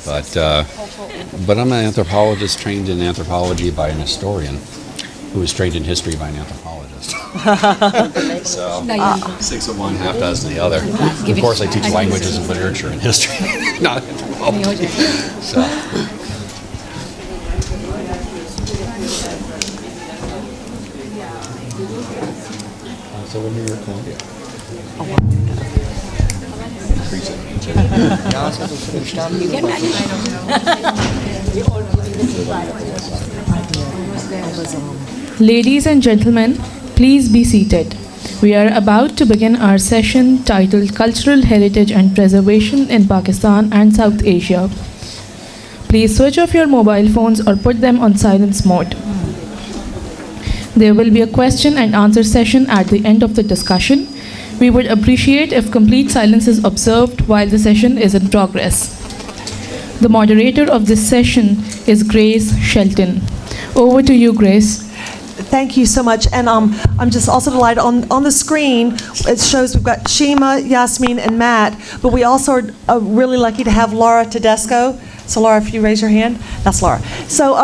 But I'm an anthropologist trained in anthropology by an historian who was trained in history by an anthropologist. So, six of one, half dozen of the other. Of course, I teach languages and literature and history, not anthropology. So when you're in Columbia? Ladies and gentlemen, please be seated. We are about to begin our session titled Cultural Heritage and Preservation in Pakistan and South Asia. Please switch off your mobile phones or put them on silence mode. There will be a question and answer session at the end of the discussion. We would appreciate if complete silence is observed while the session is in progress. The moderator of this session is Grace Shelton. Over to you, Grace. Thank you so much. And I'm just also delighted. On the screen, it shows we've got Shima, Yasmin, and Matt, but we also are really lucky to have Laura Tedesco. So Laura, if you raise your hand, that's Laura. So,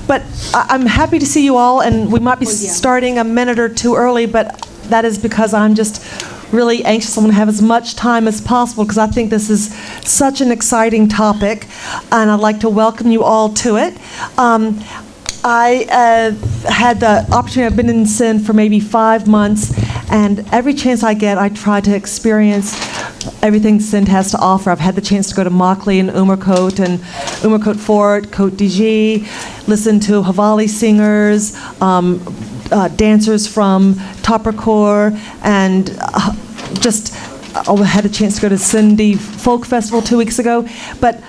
but I'm happy to see you all, and we might be starting a minute or two early, but that is because I'm just really anxious. I'm going to have as much time as possible because I think this is such an exciting topic, and I'd like to welcome you all to it. I had the opportunity, I've been in Sindh for maybe 5 months, and every chance I get, I try to experience everything Sindh has to offer. I've had the chance to go to Makli and Umerkot Fort, Côte d'Ivoire, listen to Havali singers, dancers from Taprakor, and I had a chance to go to Sindhi Folk Festival 2 weeks ago. But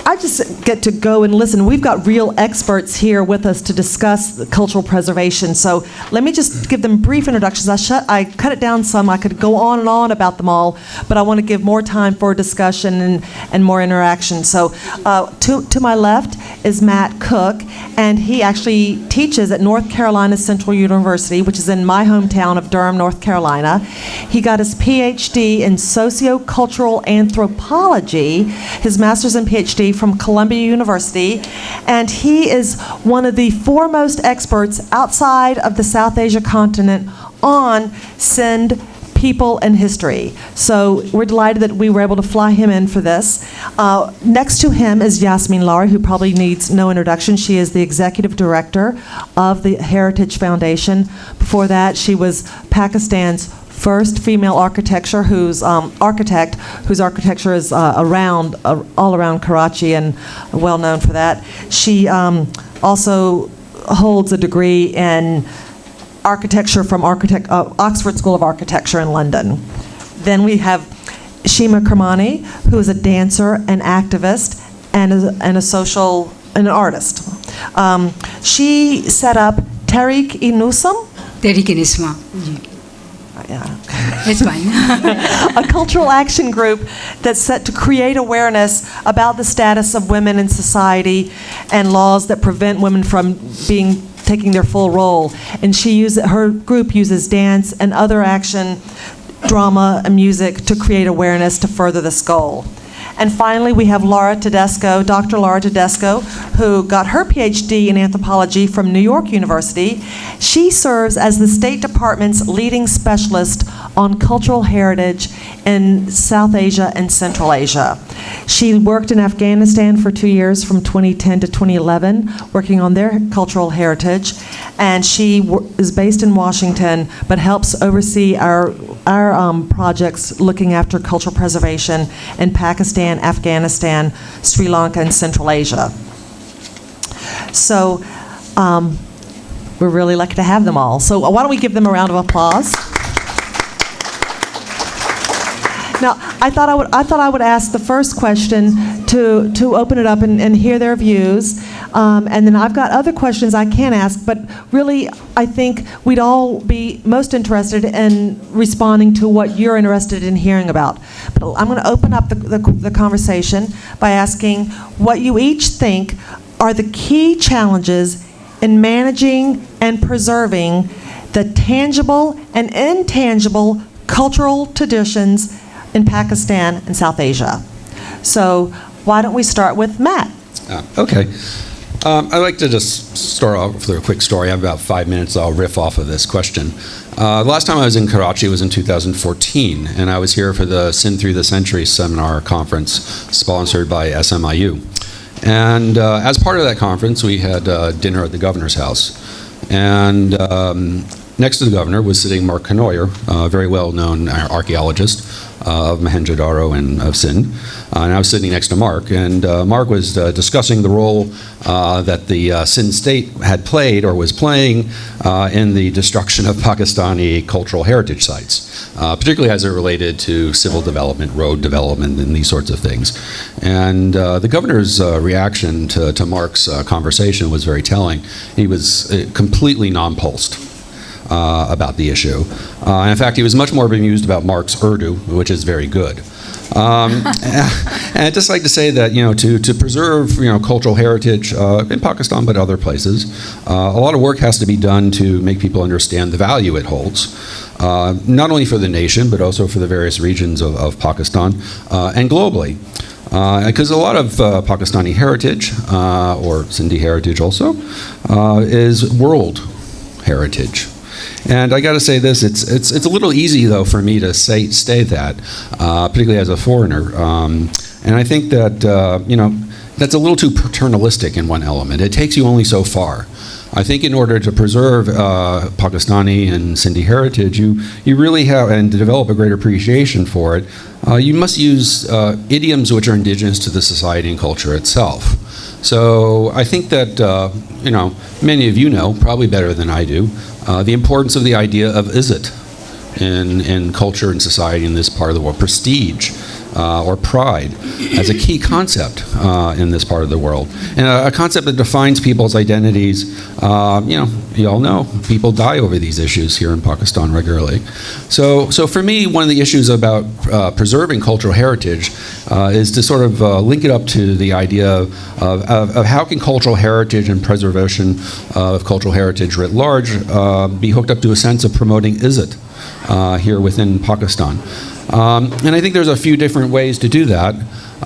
I just get to go and listen. We've got real experts here with us to discuss the cultural preservation. So let me just give them brief introductions. I cut it down some. I could go on and on about them all, but I want to give more time for discussion and more interaction. So to my left is Matt Cook, and he actually teaches at North Carolina Central University, which is in my hometown of Durham, North Carolina. He got his PhD in sociocultural anthropology, his master's and PhD from Columbia University, and he is one of the foremost experts outside of the South Asia continent on Sindh people and history. So we're delighted that we were able to fly him in for this. Next to him is Yasmin Lara, who probably needs no introduction. She is the executive director of the Heritage Foundation. Before that, she was Pakistan's first female architecture whose architecture is all around Karachi and well known for that. She also holds a degree in architecture from Oxford School of Architecture in London. Then we have Shima Kermani, who is a dancer, an activist, and an artist. She set up Tehreek-e-Nusam. Tehreek-e-Nusam. Yeah. It's fine. A cultural action group that's set to create awareness about the status of women in society and laws that prevent women from taking their full role. And her group uses dance and other action, drama, and music to create awareness to further this goal. And finally, we have Laura Tedesco, Dr. Laura Tedesco, who got her PhD in anthropology from New York University. She serves as the State Department's leading specialist on cultural heritage in South Asia and Central Asia. She worked in Afghanistan for 2 years, from 2010 to 2011, working on their cultural heritage. And she is based in Washington, but helps oversee our projects looking after cultural preservation in Pakistan, Afghanistan, Sri Lanka, and Central Asia. So we're really lucky to have them all. So why don't we give them a round of applause? Now, I thought I would ask the first question to open it up and hear their views, and then I've got other questions I can ask. But really, I think we'd all be most interested in responding to what you're interested in hearing about. But I'm going to open up the conversation by asking what you each think are the key challenges in managing and preserving the tangible and intangible cultural traditions in Pakistan and South Asia. So Why don't we start with Matt? Okay. I'd like to just start off with a quick story. I have about 5 minutes. I'll riff off of this question. The last time I was in Karachi was in 2014, and I was here for the Sindh Through the Century seminar conference sponsored by SMIU. And as part of that conference, we had dinner at the governor's house. And next to the governor was sitting Mark Kanoyer, a very well-known archaeologist of Mohenjo-Daro and of Sindh. And I was sitting next to Mark, and Mark was discussing the role that the Sindh state had played or was playing in the destruction of Pakistani cultural heritage sites, particularly as it related to civil development, road development, and these sorts of things. And the governor's reaction to Mark's conversation was very telling. He was completely nonplussed about the issue. And in fact, he was much more bemused about Mark's Urdu, which is very good. And I'd just like to say that, to preserve, cultural heritage in Pakistan, but other places, a lot of work has to be done to make people understand the value it holds, not only for the nation, but also for the various regions of Pakistan and globally. Because a lot of Pakistani heritage, or Sindhi heritage also, is world heritage. And I got to say this: it's a little easy though for me to say that, particularly as a foreigner. And I think that that's a little too paternalistic in one element. It takes you only so far. I think in order to preserve Pakistani and Sindhi heritage, you really have, and to develop a great appreciation for it, you must use idioms which are indigenous to the society and culture itself. So I think that many of you know, probably better than I do, the importance of the idea of izzat in culture and society in this part of the world, prestige or pride as a key concept in this part of the world, and a concept that defines people's identities. You all know people die over these issues here in Pakistan regularly. So for me, one of the issues about preserving cultural heritage is to sort of link it up to the idea of how can cultural heritage and preservation of cultural heritage writ large be hooked up to a sense of promoting izzat here within Pakistan. And I think there's a few different ways to do that.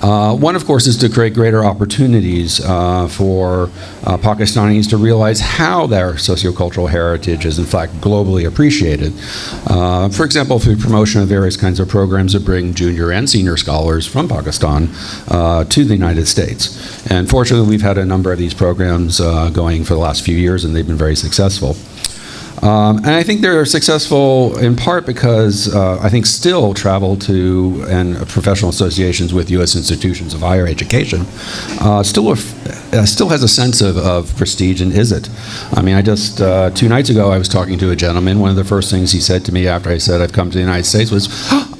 One, of course, is to create greater opportunities for Pakistanis to realize how their sociocultural heritage is, in fact, globally appreciated. For example, through promotion of various kinds of programs that bring junior and senior scholars from Pakistan to the United States. And fortunately, we've had a number of these programs going for the last few years, and they've been very successful. And I think they're successful in part because I think still travel to and professional associations with U.S. institutions of higher education still has a sense of prestige and izzat. I mean, I just 2 nights ago I was talking to a gentleman. One of the first things he said to me after I said I've come to the United States was,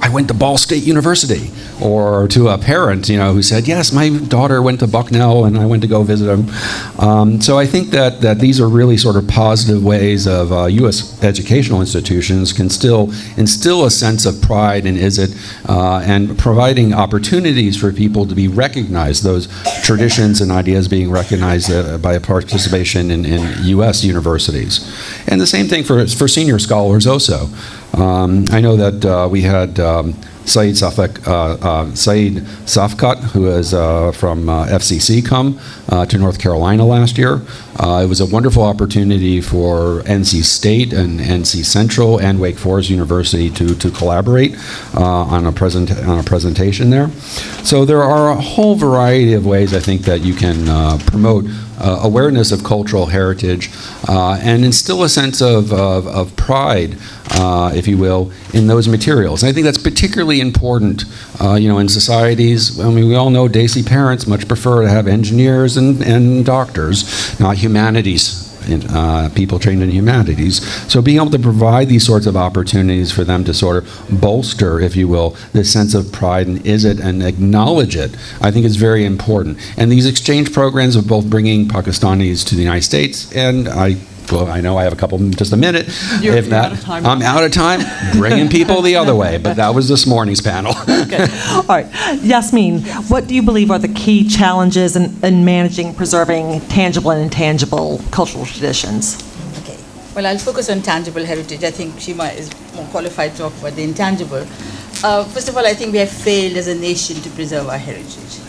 "I went to Ball State University," or to a parent, who said, "Yes, my daughter went to Bucknell and I went to go visit him." So I think that these are really sort of positive ways of U.S. educational institutions can still instill a sense of pride and izzat, and providing opportunities for people to be recognized, those traditions and ideas being recognized by participation in U.S. universities. And the same thing for senior scholars also. I know that we had Saeed Safkat, who is from FCC, come to North Carolina last year. It was a wonderful opportunity for NC State and NC Central and Wake Forest University to collaborate on a presentation there. So there are a whole variety of ways I think that you can promote awareness of cultural heritage and instill a sense of pride, if you will, in those materials. And I think that's particularly important, in societies. I mean, we all know Desi parents much prefer to have engineers and doctors, not humanities. People trained in humanities. So being able to provide these sorts of opportunities for them to sort of bolster, if you will, this sense of pride and izzat and acknowledge it, I think is very important. And these exchange programs of both bringing Pakistanis to the United States, and I know I have a couple, just a minute. If not, out of time. I'm out of time. Bringing people the other way. But that was this morning's panel. Okay. All right. Yasmin, what do you believe are the key challenges in managing, preserving tangible and intangible cultural traditions? Okay. Well, I'll focus on tangible heritage. I think Shima is more qualified to talk about the intangible. First of all, I think we have failed as a nation to preserve our heritage.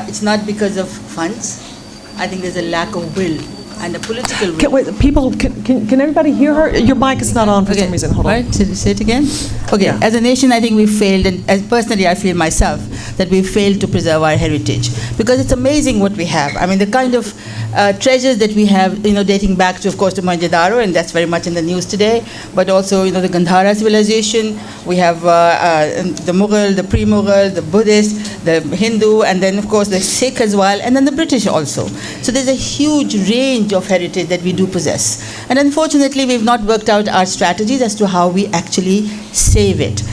it's not because of funds. I think there's a lack of will and a political will. Can everybody hear her? Your mic is not on for some reason. Hold on. Right, say it again. Okay, Yeah. as a nation, I think we've failed, and as personally, I feel myself that we've failed to preserve our heritage, because it's amazing what we have. I mean, the kind of treasures that we have, dating back to, of course, to Mohenjo-daro, and that's very much in the news today, but also, the Gandhara civilization. We have the Mughal, the pre-Mughal, the Buddhist, the Hindu, and then, of course, the Sikh as well, and then the British also. So there's a huge range of heritage that we do possess. And unfortunately, we've not worked out our strategies as to how we actually save it.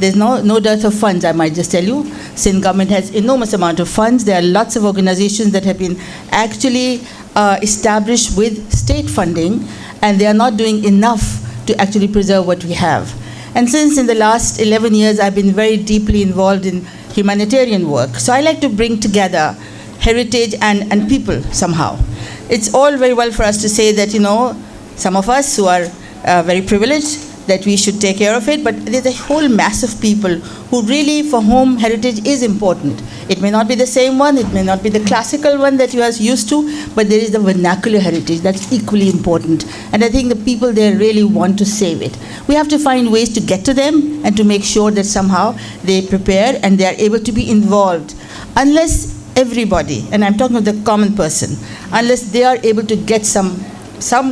There's no dearth of funds, I might just tell you. Sindh government has enormous amount of funds. There are lots of organizations that have been actually established with state funding, and they are not doing enough to actually preserve what we have. And since in the last 11 years, I've been very deeply involved in humanitarian work. So I like to bring together heritage and people somehow. It's all very well for us to say that, some of us who are very privileged, that we should take care of it, but there's a whole mass of people who really, for whom heritage is important. It may not be the same one, it may not be the classical one that you are used to, but there is the vernacular heritage that's equally important. And I think the people there really want to save it. We have to find ways to get to them and to make sure that somehow they prepare and they are able to be involved. Unless everybody, and I'm talking of the common person, unless they are able to get some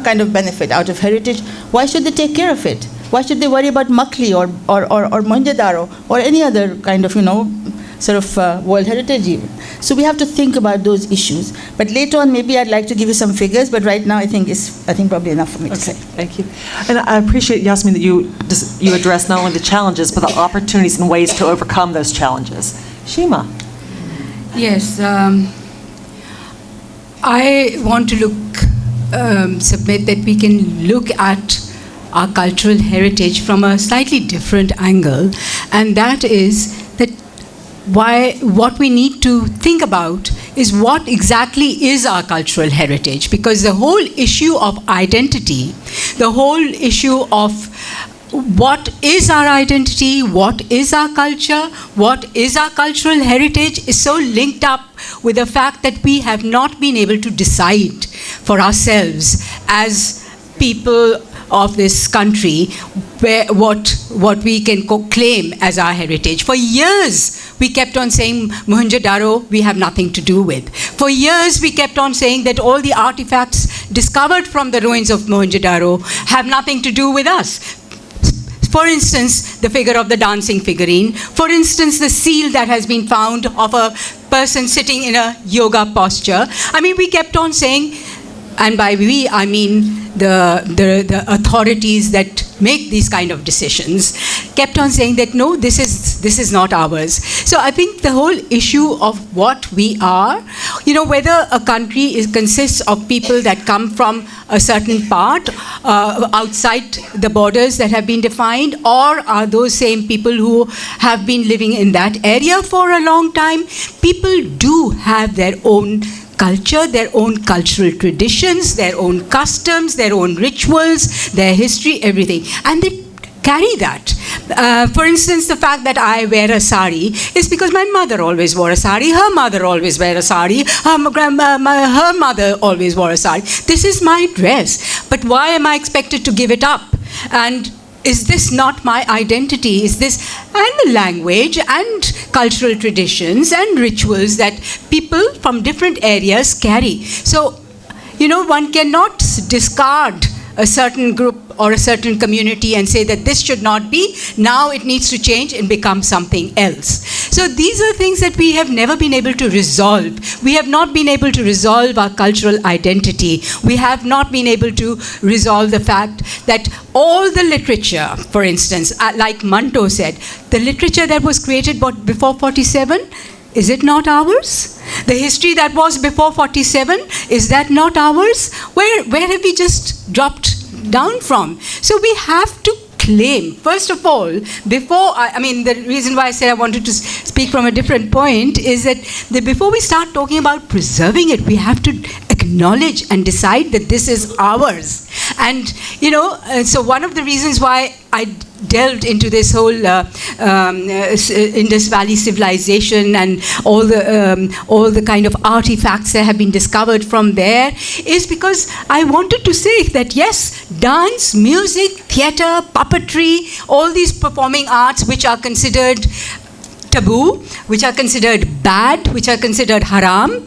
kind of benefit out of heritage, why should they take care of it? Why should they worry about Makli or Mohenjo-daro or any other kind of, World Heritage even? So we have to think about those issues. But later on, maybe I'd like to give you some figures, but right now I think probably enough for me to say. Thank you. And I appreciate, Yasmin, that you address not only the challenges, but the opportunities and ways to overcome those challenges. Shima. Yes, I want to submit that we can look at our cultural heritage from a slightly different angle, and that is that what we need to think about is what exactly is our cultural heritage, because the whole issue of identity, the whole issue of what is our identity, what is our culture, what is our cultural heritage is so linked up with the fact that we have not been able to decide for ourselves as people of this country what we can claim as our heritage. For years, we kept on saying Mohenjo-daro we have nothing to do with. For years, we kept on saying that all the artifacts discovered from the ruins of Mohenjo-daro have nothing to do with us. For instance, the figure of the dancing figurine. For instance, the seal that has been found of a person sitting in a yoga posture. I mean, we kept on saying, and by we, I mean the authorities that make these kind of decisions, kept on saying that no, this is not ours. So I think the whole issue of what we are, whether a country consists of people that come from a certain part outside the borders that have been defined, or are those same people who have been living in that area for a long time, people do have their own culture, their own cultural traditions, their own customs, their own rituals, their history, everything. And they carry that. For instance, the fact that I wear a sari is because my mother always wore a sari, her mother always wore a sari, her mother always wore a sari. This is my dress. But why am I expected to give it up? And is this not my identity? Is this, and the language and cultural traditions and rituals that people from different areas carry. So, one cannot discard a certain group or a certain community and say that this should not be, now it needs to change and become something else. So these are things that we have never been able to resolve. We have not been able to resolve our cultural identity. We have not been able to resolve the fact that all the literature, for instance, like Manto said, the literature that was created before 47, is it not ours? The history that was before 47, is that not ours? Where have we just dropped down from? So we have to claim, first of all, the reason why I said I wanted to speak from a different point is that before we start talking about preserving it, we have to acknowledge and decide that this is ours. And, so one of the reasons why I delved into this whole Indus Valley civilization and all the kind of artifacts that have been discovered from there is because I wanted to say that yes, dance, music, theatre, puppetry, all these performing arts which are considered taboo, which are considered bad, which are considered haram,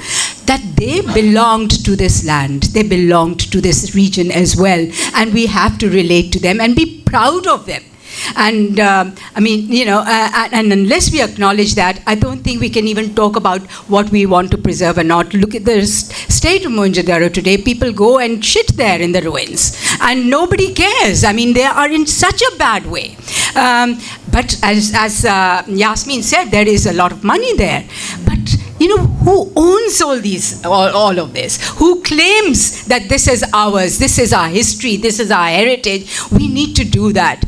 that they belonged to this land, they belonged to this region as well, and we have to relate to them and be proud of them. And and unless we acknowledge that, I don't think we can even talk about what we want to preserve or not. Look at the state of Mohenjo-daro today. People go and shit there in the ruins, and nobody cares. I mean, they are in such a bad way. But as Yasmin said, there is a lot of money there. But who owns all of this? Who claims that this is ours, this is our history, this is our heritage? We need to do that.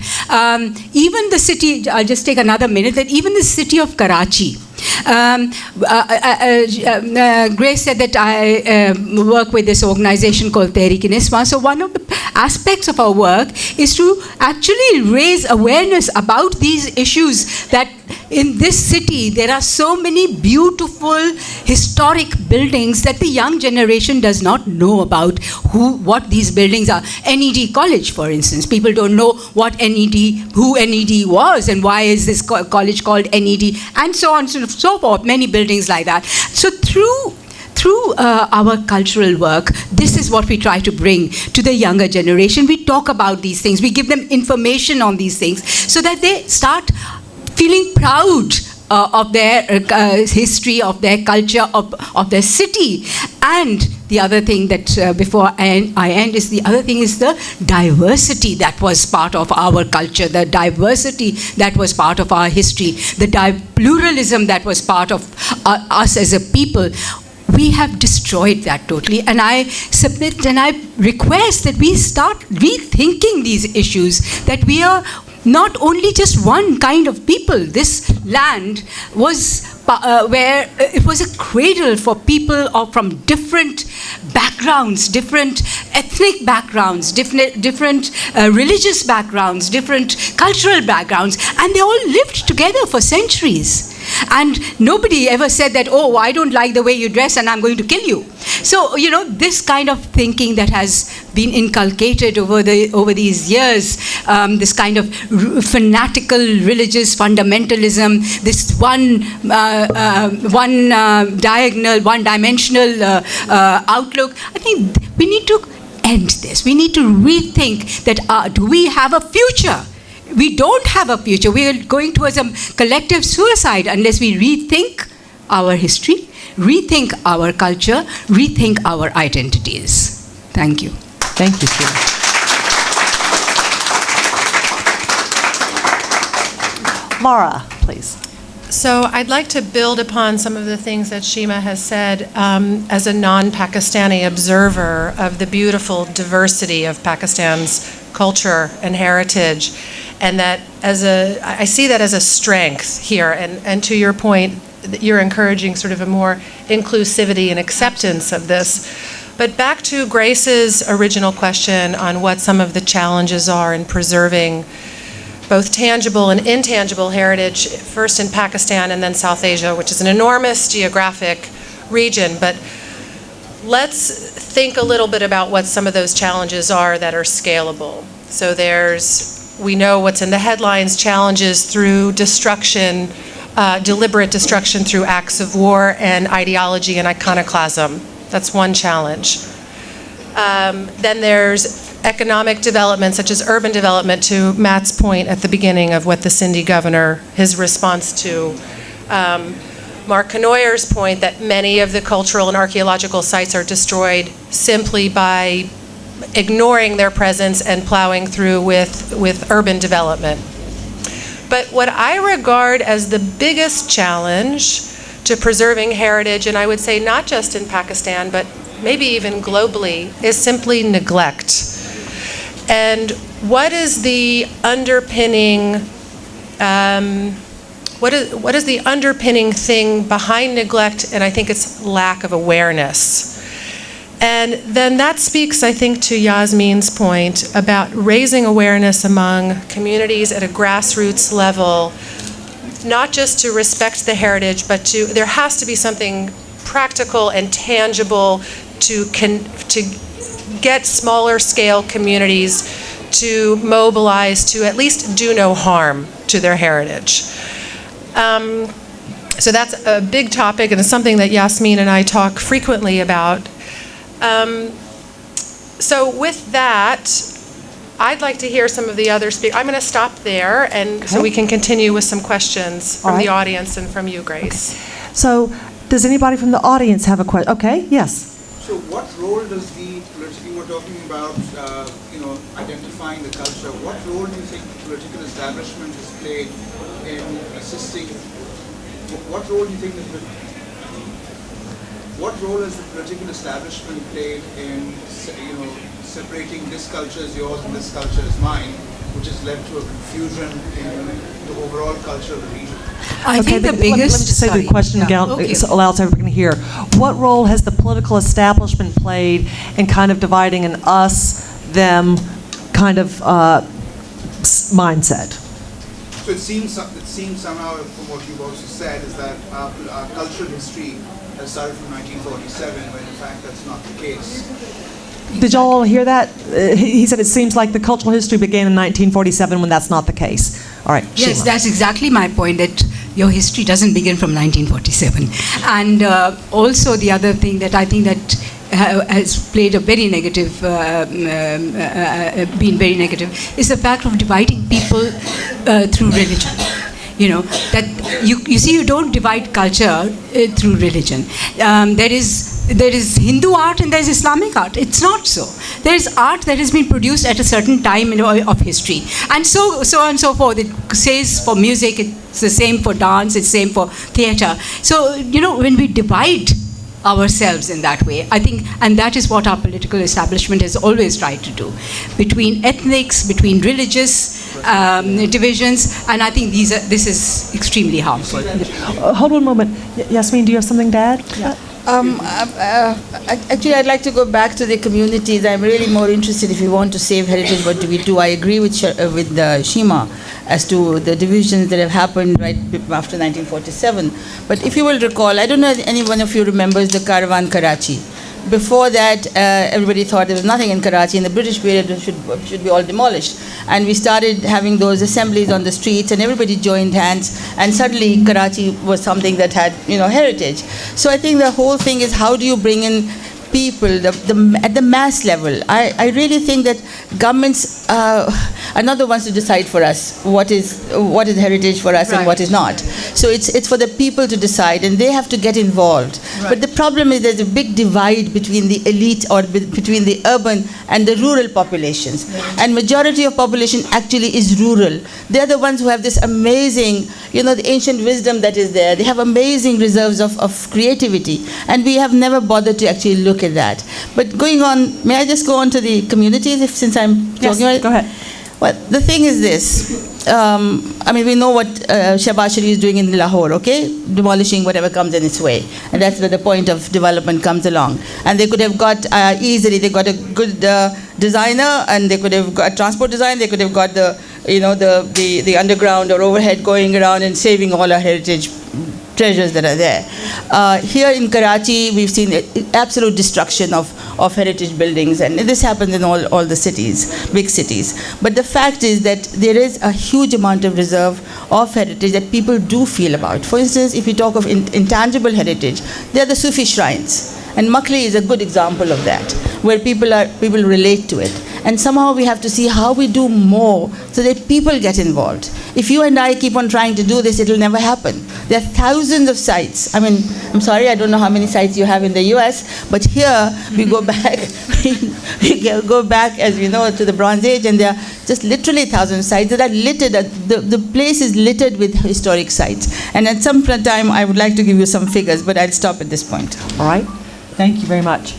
Even the city, I'll just take another minute, that even the city of Karachi, Grace said that I work with this organization called Tehreek-e-Niswan. So one of the aspects of our work is to actually raise awareness about these issues, that in this city there are so many beautiful historic buildings that the young generation does not know about what these buildings are. NED College, for instance, people don't know who NED was and why is this college called NED, and so on and so forth, many buildings like that. So through our cultural work, this is what we try to bring to the younger generation. We talk about these things, we give them information on these things so that they start feeling proud of their history, of their culture, of their city. And the other thing that, before I end, is the other thing is the diversity that was part of our culture, the diversity that was part of our history, the pluralism that was part of us as a people. We have destroyed that totally, and I submit and I request that we start rethinking these issues, that we are not only just one kind of people. This land was where it was a cradle for people from different backgrounds, different ethnic backgrounds, different religious backgrounds, different cultural backgrounds, and they all lived together for centuries. And nobody ever said that, oh, I don't like the way you dress and I'm going to kill you. So, this kind of thinking that has been inculcated over these years, this kind of fanatical religious fundamentalism, this one-dimensional outlook, I think we need to end this. We need to rethink that, do we have a future? We don't have a future. We are going towards a collective suicide unless we rethink our history, rethink our culture, rethink our identities. Thank you. Thank you, Sheila. Laura, please. So I'd like to build upon some of the things that Shima has said as a non-Pakistani observer of the beautiful diversity of Pakistan's culture and heritage, and that I see that as a strength here. And to your point, that you're encouraging sort of a more inclusivity and acceptance of this. But back to Grace's original question on what some of the challenges are in preserving both tangible and intangible heritage, first in Pakistan and then South Asia, which is an enormous geographic region. But let's think a little bit about what some of those challenges are that are scalable. So we know what's in the headlines, challenges through destruction, deliberate destruction through acts of war and ideology and iconoclasm. That's one challenge. Then there's economic development, such as urban development, to Matt's point at the beginning of what the Sindhi governor, his response to Mark Knoyer's point that many of the cultural and archaeological sites are destroyed simply by ignoring their presence and plowing through with urban development. But what I regard as the biggest challenge to preserving heritage, and I would say not just in Pakistan, but maybe even globally, is simply neglect. And what is the underpinning, what is the underpinning thing behind neglect? And I think it's lack of awareness. And then that speaks, I think, to Yasmin's point about raising awareness among communities at a grassroots level, not just to respect the heritage, but there has to be something practical and tangible to get smaller scale communities to mobilize to at least do no harm to their heritage. So that's a big topic, and it's something that Yasmin and I talk frequently about. So with that, I'd like to hear some of the other speakers. I'm going to stop there, and so we can continue with some questions from the audience and from you, Grace. Okay. So does anybody from the audience have a question? Okay, yes. So what role does you were talking about, identifying the culture. What role do you think the political establishment has played in assisting? What role do you think what role has the political establishment played in, separating this culture as yours and this culture as mine, which has led to a confusion in the overall culture of the region? I think the let biggest... me just say the question again, so allows everyone to hear. What role has the political establishment played in kind of dividing an us, them kind of mindset? So it seems somehow, from what you've also said, is that our cultural history has started from 1947, when in fact that's not the case. Did y'all hear that? He said it seems like the cultural history began in 1947 when that's not the case. All right, Yes, Shima. that's exactly my point, that your history doesn't begin from 1947. And also the other thing that I think that has played a very negative, been very negative, is the fact of dividing people through religion. That you see, you don't divide culture through religion. There is Hindu art and there is Islamic art. It's not so. There is art that has been produced at a certain time of history, and so on and so forth. It says for music, it's the same for dance, it's the same for theatre. So when we divide ourselves in that way, I think, and that is what our political establishment has always tried to do, between ethnics, between religious divisions, and I think this is extremely harmful. Hold on a moment. Yasmin, do you have something to add? Yeah. Actually, I'd like to go back to the communities. I'm really more interested, if you want to save heritage, what do we do? I agree with Shima as to the divisions that have happened right after 1947. But if you will recall, I don't know if any one of you remembers the Caravan Karachi. Before that, everybody thought there was nothing in Karachi. In the British period, it should be all demolished. And we started having those assemblies on the streets, and everybody joined hands, and suddenly Karachi was something that had, heritage. So I think the whole thing is, how do you bring in people at the mass level? I really think that governments are not the ones to decide for us what is heritage for us and what is not. So it's for the people to decide, and they have to get involved. Right. But the problem is there's a big divide between the elite, or between the urban and the rural populations. Right. And majority of population actually is rural. They're the ones who have this amazing, the ancient wisdom that is there. They have amazing reserves of creativity, and we have never bothered to actually look at that. But going on, may I just go on to the communities, since I'm talking about it? Go ahead. Well, the thing is this. We know what Shehbaz Sharif is doing in Lahore, okay? Demolishing whatever comes in its way. And that's where the point of development comes along. And they could have got easily, they got a good designer, and they could have got transport design, they could have got the underground or overhead going around and saving all our heritage treasures that are there. Here in Karachi, we've seen absolute destruction of heritage buildings, and this happens in all the cities, big cities. But the fact is that there is a huge amount of reserve of heritage that people do feel about. For instance, if you talk of intangible heritage, there are the Sufi shrines. And Makli is a good example of that, where people relate to it. And somehow we have to see how we do more so that people get involved. If you and I keep on trying to do this, it will never happen. There are thousands of sites. I'm sorry, I don't know how many sites you have in the US, but here we go back, we go back, as we know, to the Bronze Age, and there are just literally thousands of sites that are littered. The place is littered with historic sites. And at some time, I would like to give you some figures, but I'll stop at this point. All right. Thank you very much.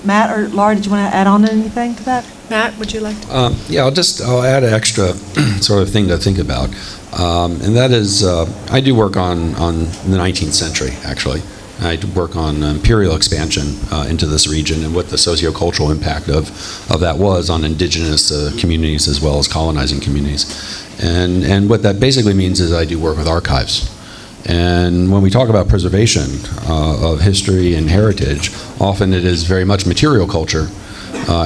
Matt or Laura, did you want to add on anything to that? Matt, would you like to? I'll add an extra sort of thing to think about. And that is, I do work on the 19th century, actually. I work on imperial expansion into this region and what the sociocultural impact of that was on indigenous communities as well as colonizing communities. And what that basically means is I do work with archives. And when we talk about preservation of history and heritage, often it is very much material culture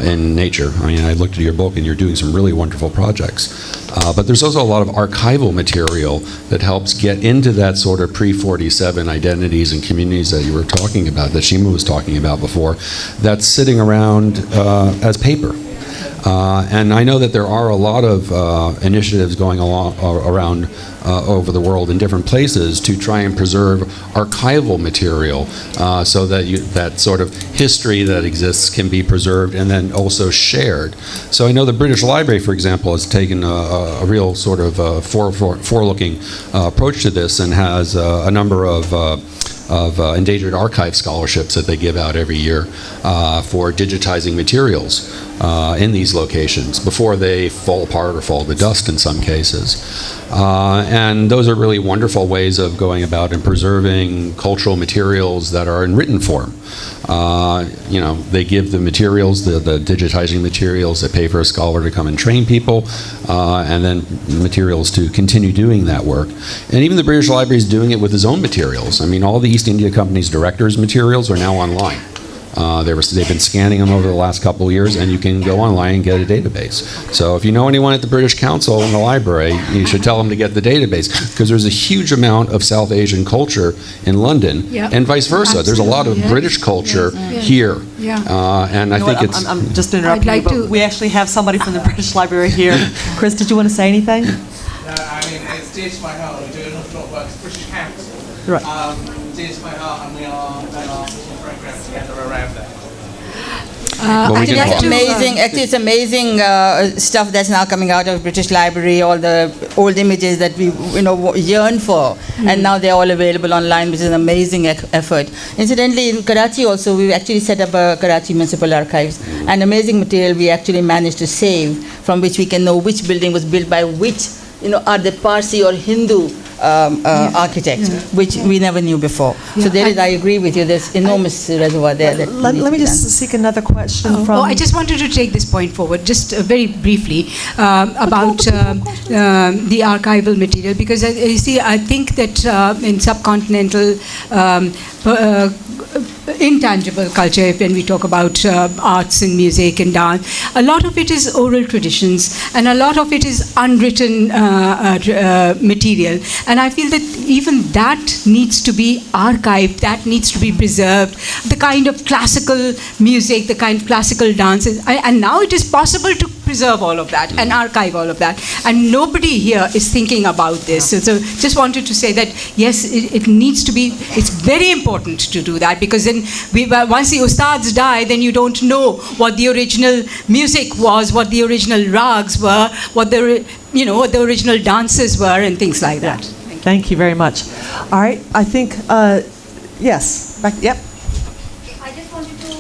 in nature. I mean, I looked at your book and you're doing some really wonderful projects. But there's also a lot of archival material that helps get into that sort of pre-47 identities and communities that you were talking about, that Shima was talking about before, that's sitting around as paper. And I know that there are a lot of initiatives going around over the world in different places to try and preserve archival material so that that sort of history that exists can be preserved and then also shared. So I know the British Library, for example, has taken a real sort of forward-looking approach to this and has a number of endangered archive scholarships that they give out every year for digitizing materials in these locations before they fall apart or fall to dust in some cases. And those are really wonderful ways of going about and preserving cultural materials that are in written form. You know, they give the materials, the digitizing materials, they pay for a scholar to come and train people, and then materials to continue doing that work. And even the British Library is doing it with its own materials. I mean, all the East India Company's directors' materials are now online. They've been scanning them over the last couple of years, and you can go online and get a database. So if you know anyone at the British Council in the library, you should tell them to get the database, because there's a huge amount of South Asian culture in London, and vice versa. There's a lot of British culture here. And I think it's... I'm just interrupting you, but we actually have somebody from the British Library here. Chris, did you want to say anything? I mean, it's dear to my heart. We do an awful lot of work. It's British Council. Right. Dear to my heart, and we are programs together around that. Actually, that's amazing. Actually, it's amazing stuff that's now coming out of British Library. All the old images that we, yearn for, and now they're all available online, which is an amazing effort. Incidentally, in Karachi also, we actually set up a Karachi Municipal Archives, and amazing material we actually managed to save, from which we can know which building was built by which, are they Parsi or Hindu architects, which we never knew before. So there is, I agree with you, there's enormous reservoir there. That Let me just seek another question from... I just wanted to take this point forward, just very briefly, about the archival material, because you see, I think that in subcontinental intangible culture, when we talk about arts and music and dance, a lot of it is oral traditions, and a lot of it is unwritten material. And I feel that even that needs to be archived, that needs to be preserved. The kind of classical music, the kind of classical dances, and now it is possible to preserve all of that and archive all of that. And nobody here is thinking about this. So just wanted to say that, yes, it needs to be, it's very important to do that, because then once the ustads die, then you don't know what the original music was, what the original rags were, what the original dances were, and things like that. Thank you very much. All right, I think, yes, yep. I just wanted to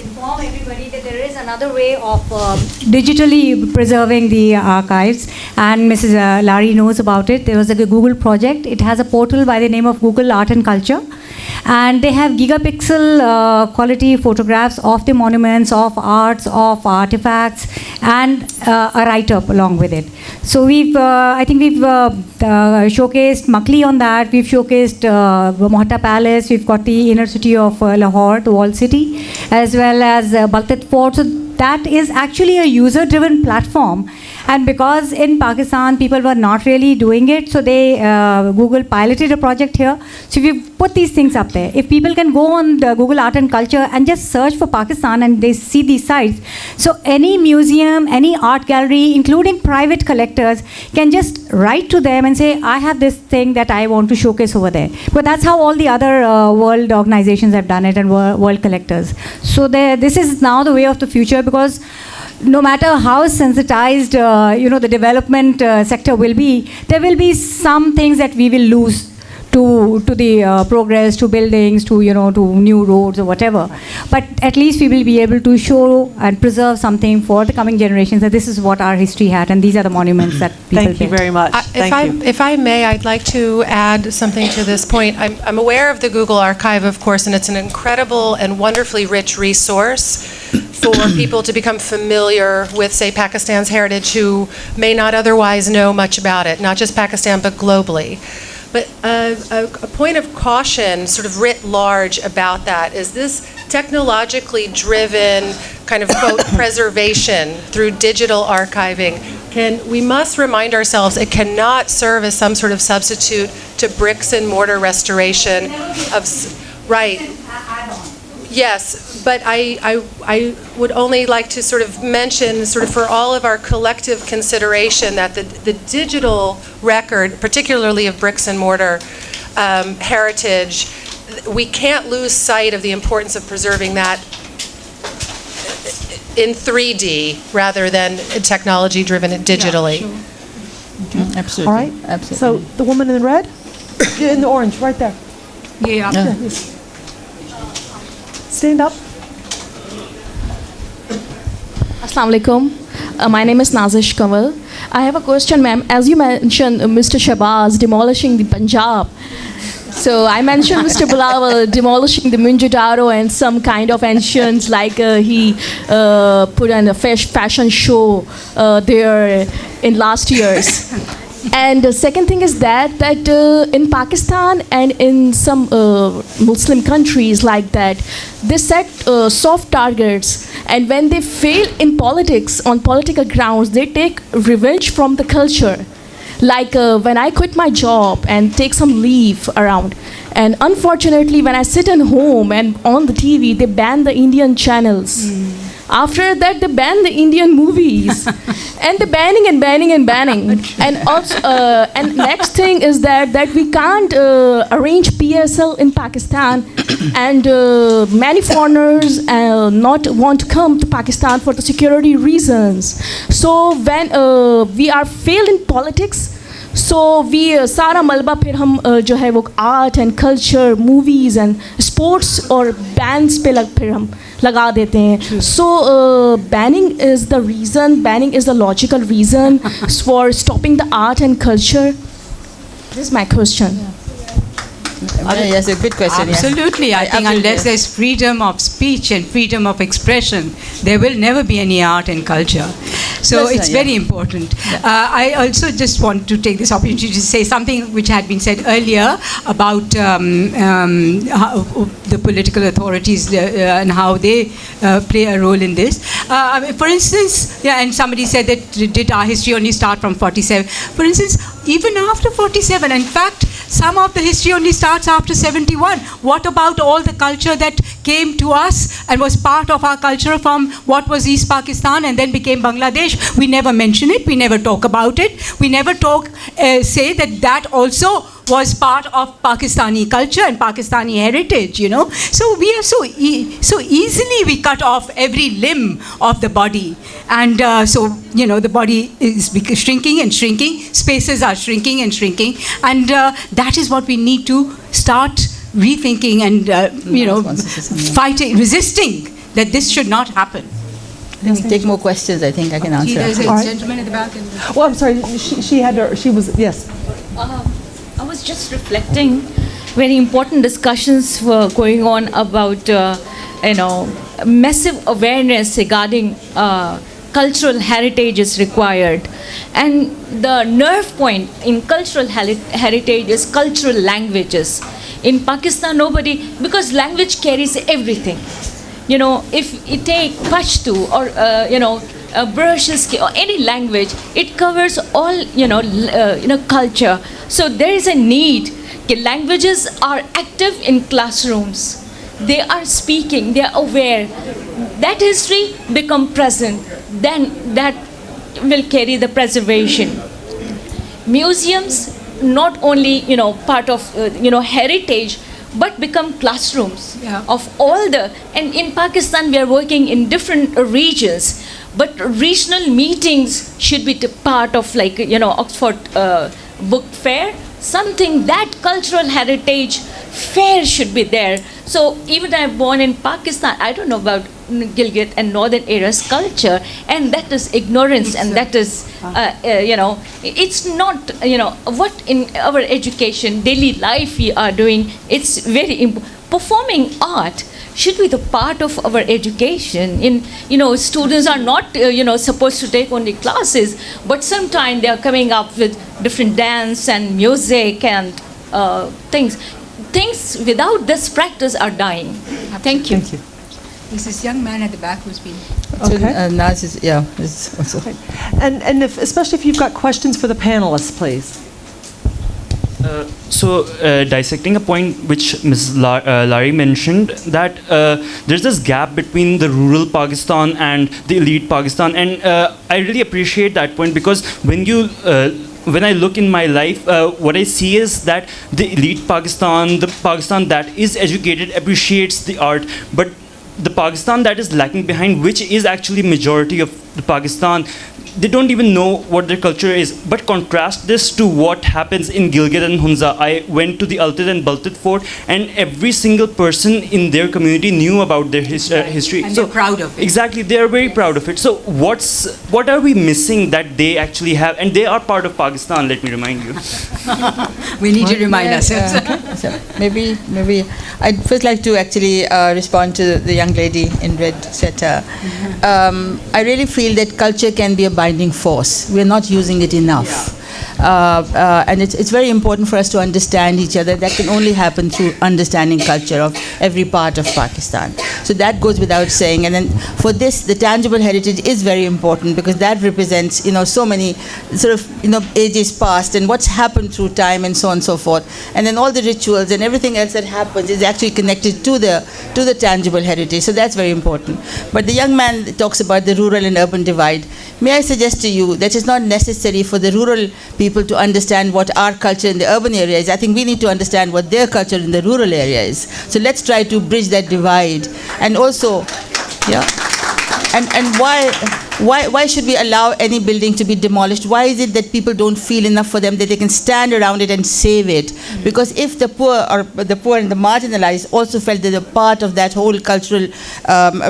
inform everybody that there is another way of digitally preserving the archives, and Mrs. Larry knows about it. There was a Google project. It has a portal by the name of Google Art and Culture, and they have gigapixel quality photographs of the monuments, of arts, of artifacts, and a write-up along with it. So I think we've showcased Makli on that. We've showcased Mohta Palace. We've got the inner city of Lahore, the walled city, as well as Baltat Fort. So that is actually a user-driven platform. And because in Pakistan people were not really doing it, so they Google piloted a project here. So we've put these things up there. If people can go on the Google Art and Culture and just search for Pakistan and they see these sites, so any museum, any art gallery, including private collectors, can just write to them and say, I have this thing that I want to showcase over there. But that's how all the other world organizations have done it, and world collectors. So this is now the way of the future, because no matter how sensitized the development sector will be, there will be some things that we will lose to the progress, to buildings, to to new roads or whatever. But at least we will be able to show and preserve something for the coming generations, that this is what our history had, and these are the monuments that people Thank you built. very much. If I may, I'd like to add something to this point. I'm aware of the Google Archive, of course, and it's an incredible and wonderfully rich resource for people to become familiar with, say, Pakistan's heritage who may not otherwise know much about it, not just Pakistan, but globally. But a point of caution, sort of writ large, about that is this technologically driven kind of, quote, preservation through digital archiving. We must remind ourselves it cannot serve as some sort of substitute to bricks and mortar restoration of, right. Yes, but I would only like to sort of mention, sort of for all of our collective consideration, that the digital record, particularly of bricks and mortar heritage, we can't lose sight of the importance of preserving that in 3D rather than technology-driven digitally. Mm-hmm. Absolutely. All right. Absolutely. So the woman in the red, in the orange, right there. Yeah. Stand up. Assalamu alaikum. My name is Nazish Kamal. I have a question, ma'am. As you mentioned, Mr. Shabazz demolishing the Punjab. So I mentioned Mr. Bilawal demolishing the Mohenjo-daro and some kind of ancients, like he put on a fashion show there in last years. And the second thing is that in Pakistan and in some Muslim countries like that, they set soft targets, and when they fail in politics, on political grounds, they take revenge from the culture. Like when I quit my job and take some leave around, and unfortunately when I sit at home and on the TV, they ban the Indian channels. After that, they ban the Indian movies, and the banning and banning and banning. And also, and next thing is that we can't arrange PSL in Pakistan, and many foreigners not want to come to Pakistan for the security reasons. So when we are failed in politics, so we सारा मलबा फिर हम जो है वो art and culture movies and sports और bands पे फिर हम लगा देते हैं. So banning is the reason, banning is the logical reason for stopping the art and culture. This is my question. Yes, a good question. Absolutely. Yes. I think unless there's freedom of speech and freedom of expression, there will never be any art and culture. So it's very important. I also just want to take this opportunity to say something which had been said earlier about how the political authorities and how they play a role in this. For instance, and somebody said that did our history only start from 47? For instance, even after 47, in fact, some of the history only starts after 71. What about all the culture that came to us and was part of our culture from what was East Pakistan and then became Bangladesh? We never mention it. We never talk about it. We never say that also was part of Pakistani culture and Pakistani heritage, So we are so easily we cut off every limb of the body. And the body is shrinking and shrinking. Spaces are shrinking and shrinking. And that is what we need to start rethinking and, fighting, resisting that this should not happen. Let me take more questions. I think I can answer. There's a All right. gentleman at the back. Well, I'm sorry. She was, yes. I was just reflecting. Very important discussions were going on about, massive awareness regarding cultural heritage is required. And the nerve point in cultural heritage is cultural languages. In Pakistan, because language carries everything. If you take Pashto or, Burshski or any language, it covers all, culture. So there is a need. Languages are active in classrooms. They are speaking, they are aware. That history become present. Then that will carry the preservation. Museums, not only, part of, heritage, but become classrooms of all and in Pakistan we are working in different regions, but regional meetings should be part of Oxford Book Fair. something that cultural heritage fair should be there. So even I'm born in Pakistan, I don't know about Gilgit and northern areas culture, and that is ignorance, and that is, it's not, what in our education, daily life we are doing, it's very important. Performing art should be the part of our education. Students are not, supposed to take only classes, but sometimes they are coming up with different dance and music and things. Things without this practice are dying. Thank you. Thank you. There's this young man at the back who's been. Okay. Naz is, yeah, is also. And especially if you've got questions for the panelists, please. Dissecting a point which Ms. Larry mentioned, that there's this gap between the rural Pakistan and the elite Pakistan, and I really appreciate that point, because when I look in my life, what I see is that the elite Pakistan, the Pakistan that is educated, appreciates the art, but the Pakistan that is lacking behind, which is actually majority of the Pakistan, they don't even know what their culture is. But contrast this to what happens in Gilgit and Hunza. I went to the Altit and Baltit fort, and every single person in their community knew about their history. And they're proud of it. Exactly, they are very proud of it. So what are we missing that they actually have? And they are part of Pakistan, let me remind you. We need to remind ourselves. So maybe I'd first like to actually respond to the young lady in red sweater. I really feel that culture can be a binding force. We're not using it enough. And it's very important for us to understand each other. That can only happen through understanding culture of every part of Pakistan. So that goes without saying. And then for this, the tangible heritage is very important, because that represents, so many sort of, ages past and what's happened through time and so on and so forth. And then all the rituals and everything else that happens is actually connected to the tangible heritage. So that's very important. But the young man talks about the rural and urban divide. May I suggest to you that it's not necessary for the rural people to understand what our culture in the urban area is. I think we need to understand what their culture in the rural area is. So let's try to bridge that divide. And also, yeah. And why should we allow any building to be demolished? Why is it that people don't feel enough for them that they can stand around it and save it? Because if the poor and the marginalized also felt that they're part of that whole cultural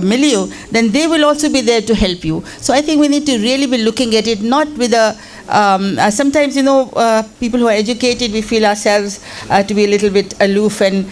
milieu, then they will also be there to help you. So I think we need to really be looking at it not with a sometimes, people who are educated, we feel ourselves to be a little bit aloof and,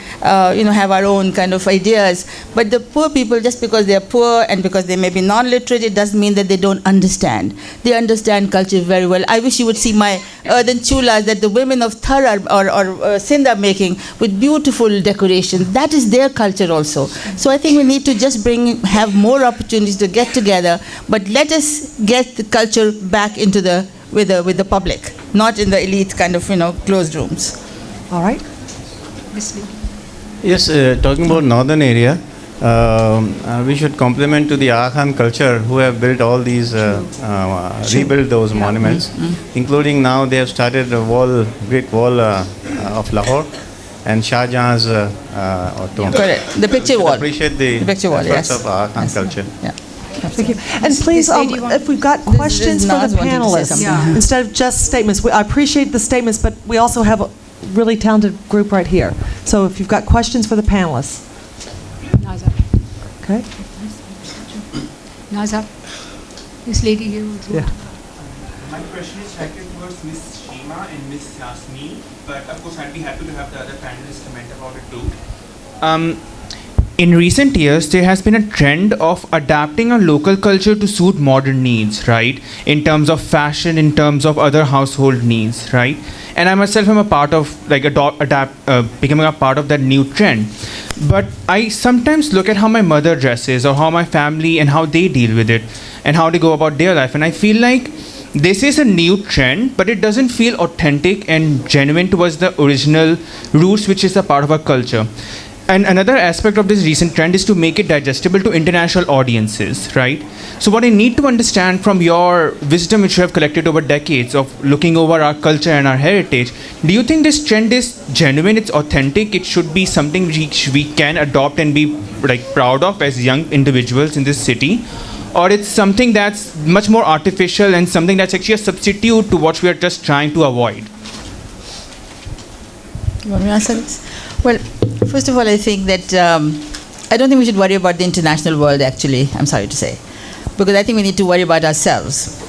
have our own kind of ideas. But the poor people, just because they're poor and because they may be non-literate, it doesn't mean that they don't understand. They understand culture very well. I wish you would see my earthen chulas that the women of Thar or Sindh are making with beautiful decorations. That is their culture also. So I think we need to just have more opportunities to get together, but let us get the culture back into with the public, not in the elite kind of, closed rooms. All right. Yes, talking about northern area, we should compliment to the Agha culture who have built all these, rebuilt those monuments, including now they have started a Great Wall of Lahore and Shah Jahan's tomb. Correct. The picture wall. Appreciate the picture wall, efforts yes. of Agha culture. Yeah. Thank you. And please, if we've got questions for the panelists, instead of just statements, I appreciate the statements, but we also have a really talented group right here. So if you've got questions for the panelists. Naza. Okay. Naza. This lady here also. Yeah. My question is directed towards Ms. Shima and Ms. Yasmeen, but of course I'd be happy to have the other panelists comment about it too. In recent years, there has been a trend of adapting a local culture to suit modern needs, right? In terms of fashion, in terms of other household needs, right? And I myself am a part of, becoming a part of that new trend. But I sometimes look at how my mother dresses or how my family and how they deal with it and how they go about their life. And I feel like this is a new trend, but it doesn't feel authentic and genuine towards the original roots, which is a part of our culture. And another aspect of this recent trend is to make it digestible to international audiences, right? So what I need to understand from your wisdom, which you have collected over decades of looking over our culture and our heritage, do you think this trend is genuine, it's authentic, it should be something which we can adopt and be proud of as young individuals in this city? Or it's something that's much more artificial and something that's actually a substitute to what we are just trying to avoid? You want me to answer this? Well, first of all, I think that I don't think we should worry about the international world, actually, I'm sorry to say. Because I think we need to worry about ourselves.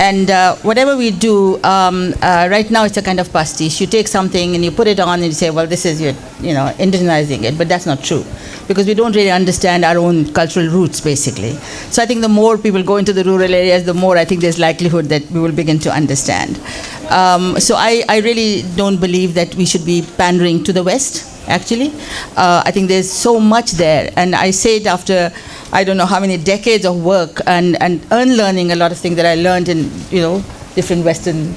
And whatever we do, right now it's a kind of pastiche. You take something and you put it on and you say, well, this is your, indigenizing it. But that's not true. Because we don't really understand our own cultural roots, basically. So I think the more people go into the rural areas, the more I think there's likelihood that we will begin to understand. So I really don't believe that we should be pandering to the West, actually. I think there's so much there. And I say it after I don't know how many decades of work and unlearning a lot of things that I learned in, different Western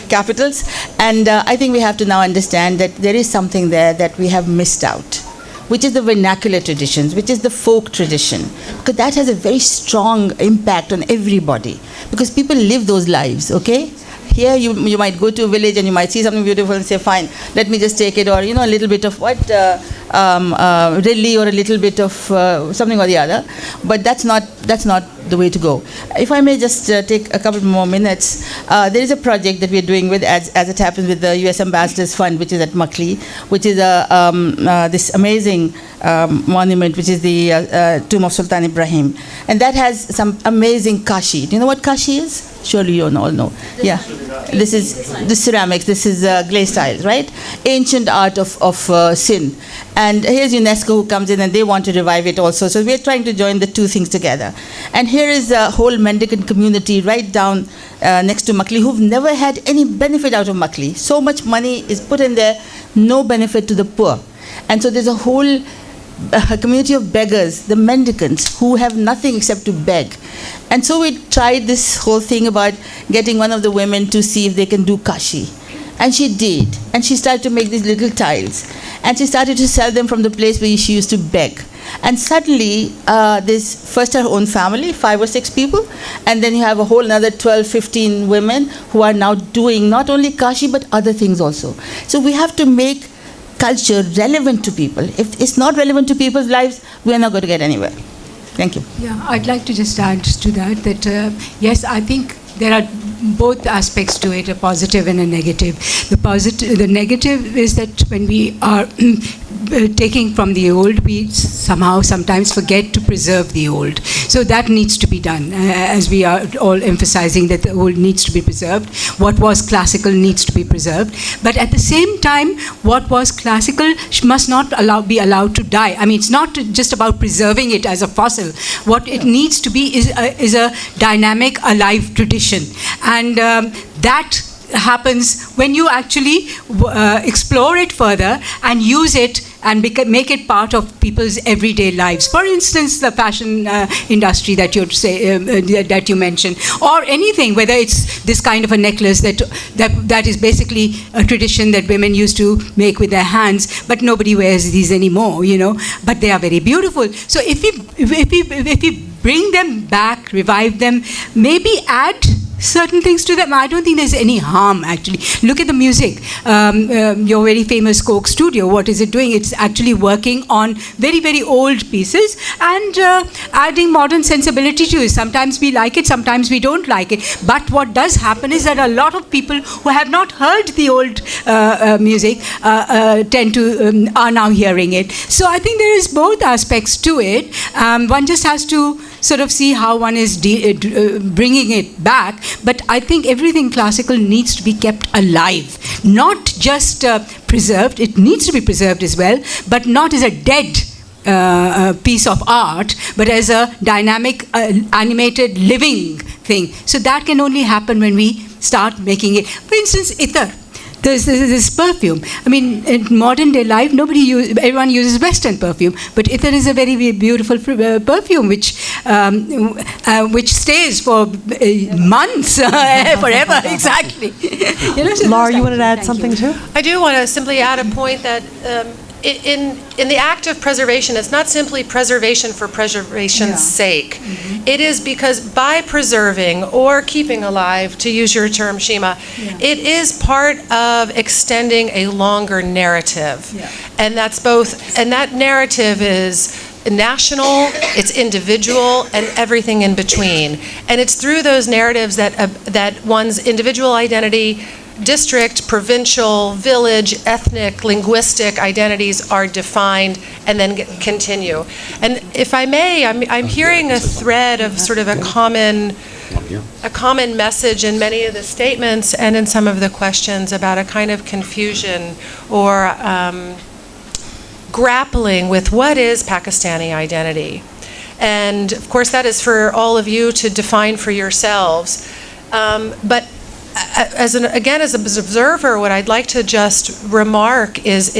capitals. And I think we have to now understand that there is something there that we have missed out, which is the vernacular traditions, which is the folk tradition. Because that has a very strong impact on everybody. Because people live those lives, okay? Here you might go to a village and you might see something beautiful and say, fine, let me just take it, or a little bit of Ridley, or a little bit of something or the other. But that's not the way to go. If I may just take a couple more minutes, there is a project that we're doing with, as it happens, with the U.S. Ambassadors Fund, which is at Makli, which is this amazing monument, which is the tomb of Sultan Ibrahim. And that has some amazing kashi. Do you know what kashi is? Surely you all know. Yeah. This is the ceramics. This is glaze tiles, right? Ancient art of Sindh. And here's UNESCO who comes in and they want to revive it also. So we're trying to join the two things together. And here is a whole mendicant community right down next to Makli who've never had any benefit out of Makli. So much money is put in there, no benefit to the poor. And so there's a whole community of beggars, the mendicants, who have nothing except to beg. And so we tried this whole thing about getting one of the women to see if they can do kashi. And she did. And she started to make these little tiles. And she started to sell them from the place where she used to beg. And suddenly, there's first her own family, 5 or 6 people, and then you have a whole another 12, 15 women who are now doing not only kashi, but other things also. So we have to make culture relevant to people. If it's not relevant to people's lives, we're not going to get anywhere. Thank you. Yeah, I'd like to just add to that, yes, I think there are both aspects to it, a positive and a negative. The negative is that when we are taking from the old, we sometimes forget to preserve the old. So that needs to be done, as we are all emphasizing that the old needs to be preserved. What was classical needs to be preserved. But at the same time, what was classical must not be allowed to die. I mean, it's not just about preserving it as a fossil. What it needs to be is a dynamic, alive tradition. And that happens when you actually explore it further and use it and make it part of people's everyday lives. For instance, the fashion industry that you mentioned, or anything, whether it's this kind of a necklace that is basically a tradition that women used to make with their hands, but nobody wears these anymore, But they are very beautiful. So if we bring them back, revive them, maybe add certain things to them, I don't think there's any harm, actually. Look at the music. Your very famous Coke Studio, what is it doing? It's actually working on very, very old pieces and adding modern sensibility to it. Sometimes we like it, sometimes we don't like it. But what does happen is that a lot of people who have not heard the old music are now hearing it. So I think there is both aspects to it. One just has to sort of see how one is bringing it back. But I think everything classical needs to be kept alive, not just preserved. It needs to be preserved as well, but not as a dead piece of art, but as a dynamic, animated, living thing. So that can only happen when we start making it. For instance, Ittar. There's this perfume. I mean, in modern day life, everyone uses Western perfume, but Ittar is a very, very beautiful perfume which stays for months, forever, exactly. So Laura, you wanted to add something too? I do want to simply add a point that in the act of preservation, it's not simply preservation for preservation's sake. It is because by preserving or keeping alive, to use your term, Shima, it is part of extending a longer narrative. And that's both, and that narrative is national, it's individual, and everything in between. And it's through those narratives that one's individual identity district, provincial, village, ethnic, linguistic identities are defined and then continue. And if I may, I'm hearing a thread of sort of a common message in many of the statements and in some of the questions about a kind of confusion or grappling with what is Pakistani identity. And of course that is for all of you to define for yourselves. But as an observer, what I'd like to just remark is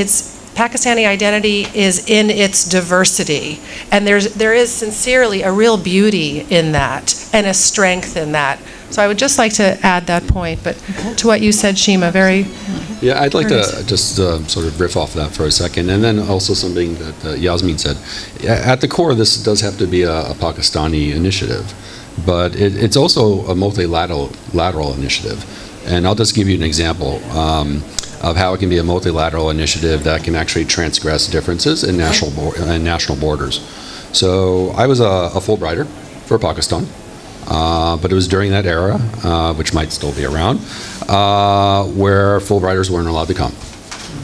Pakistani identity is in its diversity, and there is sincerely a real beauty in that and a strength in that. So I would just like to add that point, but to what you said, Shima, very. Yeah, I'd like to just sort of riff off that for a second, and then also something that Yasmin said. At the core, this does have to be a Pakistani initiative, but it's also a multilateral initiative. And I'll just give you an example of how it can be a multilateral initiative that can actually transgress differences in national borders. So I was a Fulbrighter for Pakistan, but it was during that era, which might still be around, where Fulbrighters weren't allowed to come.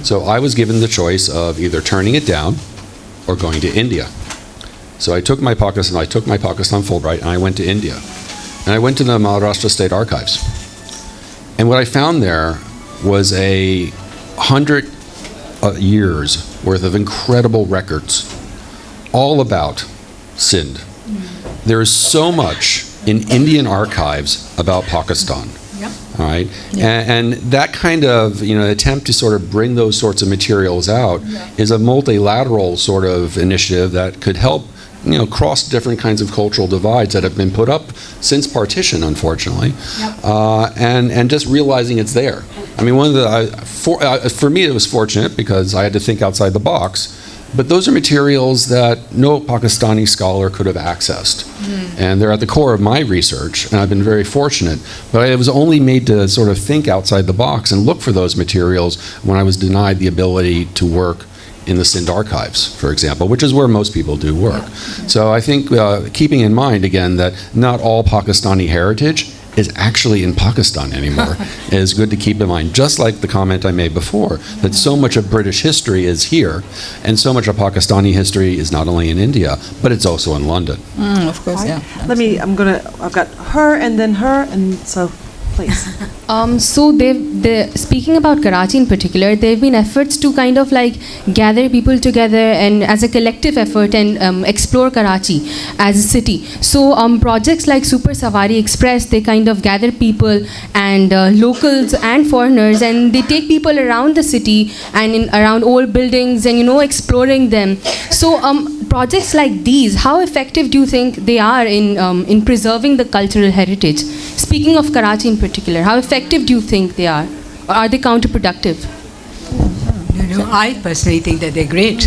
So I was given the choice of either turning it down or going to India. So I took my Pakistan Fulbright and I went to India. And I went to the Maharashtra State Archives. And what I found there was 100 years worth of incredible records all about Sindh. There is so much in Indian archives about Pakistan. All right, and that kind of attempt to sort of bring those sorts of materials out is a multilateral sort of initiative that could help cross different kinds of cultural divides that have been put up since partition, unfortunately, and just realizing it's there. I mean, one of the for me it was fortunate because I had to think outside the box. But those are materials that no Pakistani scholar could have accessed. And they're at the core of my research, and I've been very fortunate. But I was only made to sort of think outside the box and look for those materials when I was denied the ability to work in the Sindh archives, for example, which is where most people do work. So I think keeping in mind, again, that not all Pakistani heritage is actually in Pakistan anymore is good to keep in mind. Just like the comment I made before, that so much of British history is here, and so much of Pakistani history is not only in India, but it's also in London. Of course, yeah. I've got her, and so please. So speaking about Karachi in particular, there have been efforts to kind of like gather people together and as a collective effort and explore Karachi as a city. So projects like Super Safari Express, they kind of gather people and locals and foreigners, and they take people around the city and around old buildings and exploring them. So projects like these, how effective do you think they are in preserving the cultural heritage? Speaking of Karachi in particular, how effective do you think they are? Or are they counterproductive? No, I personally think that they're great.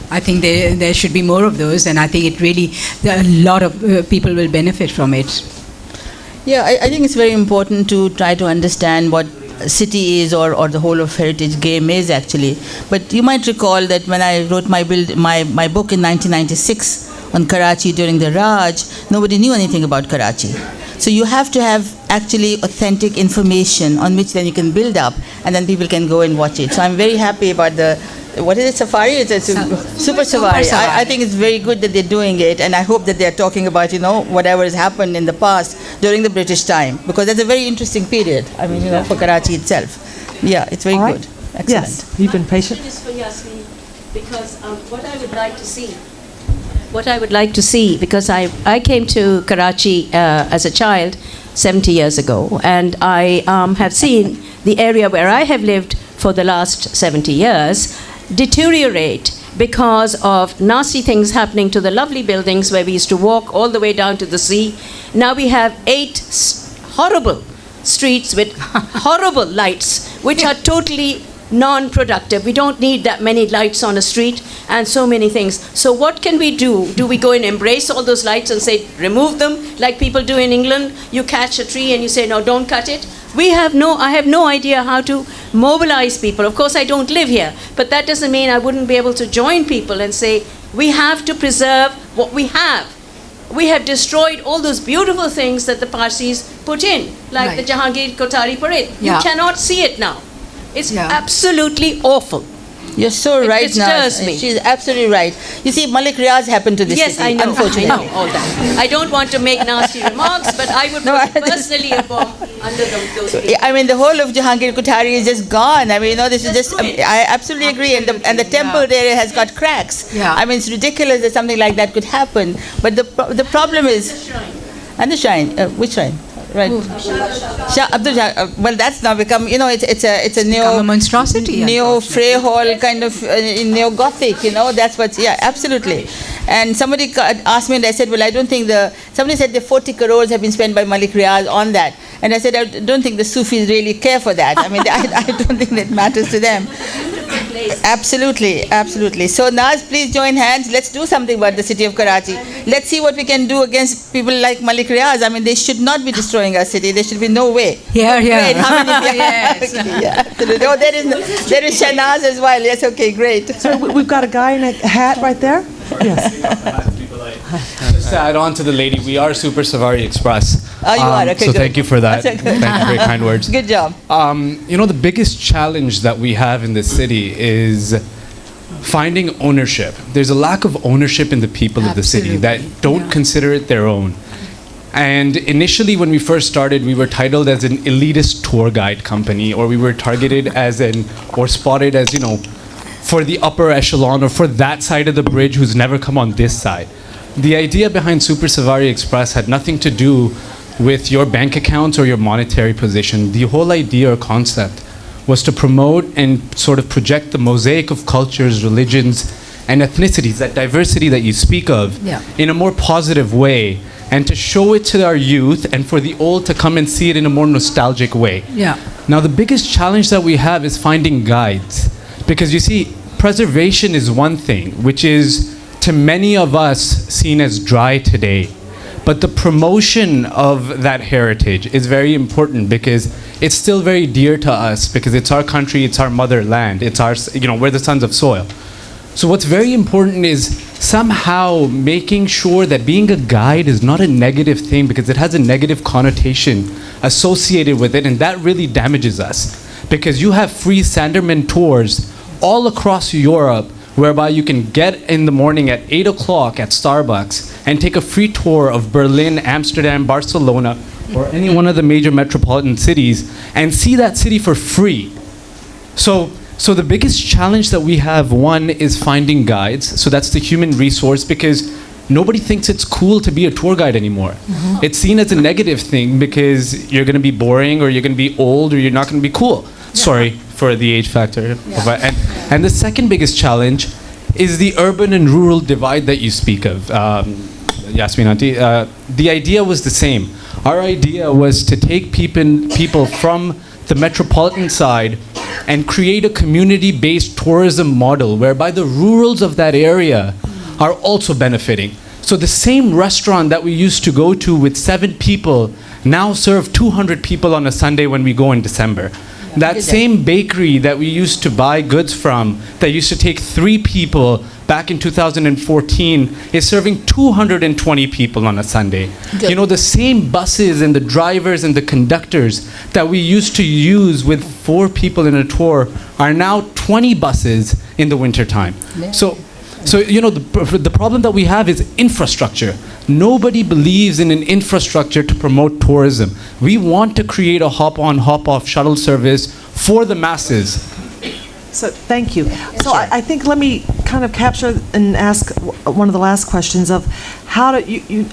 I think there should be more of those, and I think a lot of people will benefit from it. Yeah, I think it's very important to try to understand what a city is or the whole of heritage game is actually. But you might recall that when I wrote my book in 1996 on Karachi during the Raj, nobody knew anything about Karachi. So you have to have actually authentic information on which then you can build up, and then people can go and watch it. So I'm very happy about what is it, Safari? It's a Super Safari. I think it's very good that they're doing it, and I hope that they're talking about, whatever has happened in the past during the British time, because that's a very interesting period, I mean, for Karachi itself. Yeah, it's very good. Excellent. Yes, you've been patient. Just for Yasmin, because what I would like to see, because I came to Karachi as a child 70 years ago, and I have seen the area where I have lived for the last 70 years deteriorate because of nasty things happening to the lovely buildings where we used to walk all the way down to the sea. Now we have 8 horrible streets with horrible lights, which are totally non-productive. We don't need that many lights on a street and so many things. So what can we do? Do we go and embrace all those lights and say, remove them, like people do in England? You catch a tree and you say, no, don't cut it. I have no idea how to mobilize people. Of course, I don't live here, but that doesn't mean I wouldn't be able to join people and say, we have to preserve what we have. We have destroyed all those beautiful things that the Parsis put in. like Right. the Jahangir Kotari parade. Yeah. You cannot see it now. It's Yeah. absolutely awful. You're so It right now. disturbs me. She's absolutely right. You see, Malik Riaz happened to this Yes, city, I know. unfortunately. I know all that. I don't want to make nasty remarks, but I would personally inform under those. Yeah, I mean, the whole of Jahangir Kotari is just gone. I mean, you know, this is just. I absolutely agree. And the temple there has got cracks. Yeah. I mean, it's ridiculous that something like that could happen. But the problem is. And the shrine. Which shrine? Right. Shah Abdul Jah. Well, that's now become. You know, it's a neo. Become a monstrosity. Neo Frey Hall kind of neo Gothic. You know, that's what's. Yeah, absolutely. And somebody asked me, and I said, well, I don't think somebody said the 40 crores have been spent by Malik Riaz on that. And I said, I don't think the Sufis really care for that. I mean, I don't think that matters to them. Absolutely, absolutely. So Naz, please join hands. Let's do something about the city of Karachi. Let's see what we can do against people like Malik Riaz. I mean, they should not be destroying our city. There should be no way. Yeah, yeah. Great. How many people? Yes. Okay, yeah, absolutely. Oh, there is Shahnaz as well. Yes, okay, great. So we've got a guy in a hat right there. Yes. Just to add on to the lady, we are Super Savari Express. Oh, you are? Okay, so good. thank you for that. That's okay. Thank you for your kind words. Good job. You know, the biggest challenge that we have in this city is finding ownership. There's a lack of ownership in the people of the city that don't consider it their own. And initially, when we first started, we were titled as an elitist tour guide company, or we were targeted as or spotted as, you know, for the upper echelon or for that side of the bridge who's never come on this side. The idea behind Super Savari Express had nothing to do with your bank accounts or your monetary position. The whole idea or concept was to promote and sort of project the mosaic of cultures, religions, and ethnicities, that diversity that you speak of, in a more positive way, and to show it to our youth and for the old to come and see it in a more nostalgic way. Yeah. Now, the biggest challenge that we have is finding guides. Because you see, preservation is one thing, which is to many of us seen as dry today. But the promotion of that heritage is very important because it's still very dear to us because it's our country, it's our motherland, it's our, you know, we're the sons of soil. So what's very important is somehow making sure that being a guide is not a negative thing because it has a negative connotation associated with it, and that really damages us. Because you have free Sanderman tours all across Europe whereby you can get in the morning at 8 o'clock at Starbucks and take a free tour of Berlin, Amsterdam, Barcelona, or any one of the major metropolitan cities and see that city for free. So the biggest challenge that we have, one, is finding guides. So that's the human resource, because nobody thinks it's cool to be a tour guide anymore. It's seen as a negative thing because you're going to be boring, or you're going to be old, or you're not going to be cool. Sorry for the age factor. And the second biggest challenge is the urban and rural divide that you speak of, Yasmin Auntie. The idea was the same. Our idea was to take people from the metropolitan side and create a community-based tourism model whereby the rurals of that area are also benefiting. So the same restaurant that we used to go to with 7 people now serve 200 people on a Sunday when we go in December. That same bakery that we used to buy goods from, that used to take 3 people back in 2014, is serving 220 people on a Sunday. Good. You know, the same buses and the drivers and the conductors that we used to use with 4 people in a tour are now 20 buses in the wintertime. Yeah. So you know, the problem that we have is infrastructure. Nobody believes in an infrastructure to promote tourism. We want to create a hop-on, hop-off shuttle service for the masses. So thank you. So I think let me kind of capture and ask one of the last questions of how to,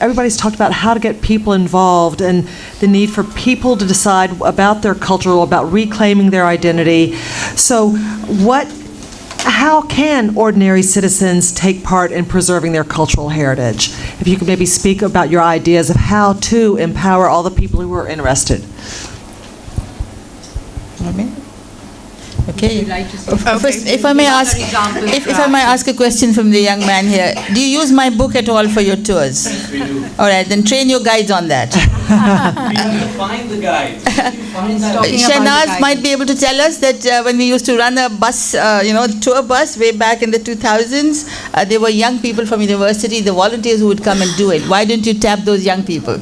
everybody's talked about how to get people involved and the need for people to decide about their culture, about reclaiming their identity. So how can ordinary citizens take part in preserving their cultural heritage? If you could maybe speak about your ideas of how to empower all the people who are interested. Okay. First, if I may ask a question from the young man here, do you use my book at all for your tours? Yes, we do. All right, then train your guides on that. We need to find the guides. Shahnaz might be able to tell us that when we used to run a bus, tour bus way back in the 2000s, there were young people from university, the volunteers who would come and do it. Why don't you tap those young people?